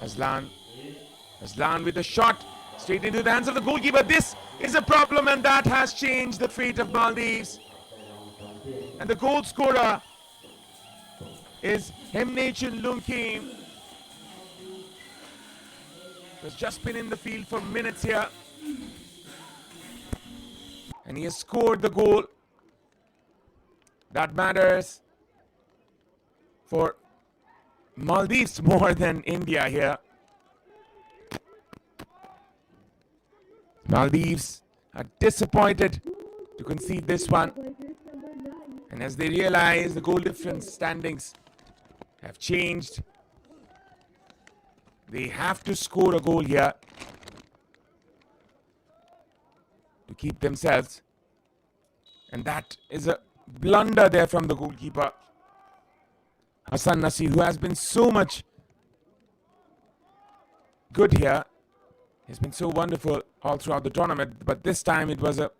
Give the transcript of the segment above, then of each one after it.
Aslan with a shot straight into the hands of the goalkeeper. This is a problem, and that has changed the fate of Maldives. And the goal scorer is Hemneichung Lunkim. Has just been in the field for minutes here, and he has scored the goal that matters for Maldives more than India here. Maldives are disappointed to concede this one, and as they realize the goal difference standings have changed, they have to score a goal here to keep themselves, and that is a blunder there from the goalkeeper Hassan Nasir, who has been so much good here. He's been so wonderful all throughout the tournament, but this time it was a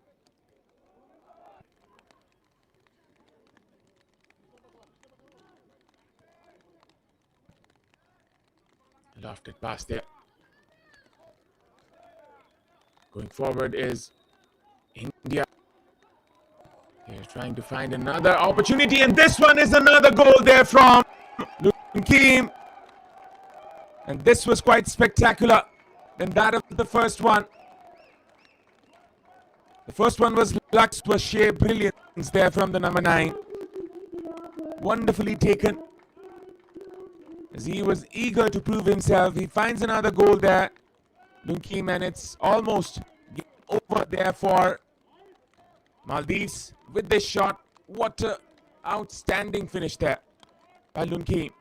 lofted pass there. Going forward is India. They're trying to find another opportunity, and this one is another goal there from Lunkim. And this was quite spectacular than that of the first one. The first one was luck, was sheer brilliance there from the number 9. Wonderfully taken. As he was eager to prove himself, he finds another goal there, Lunkim, and it's almost over there for Maldives with this shot. What an outstanding finish there by Lunkim.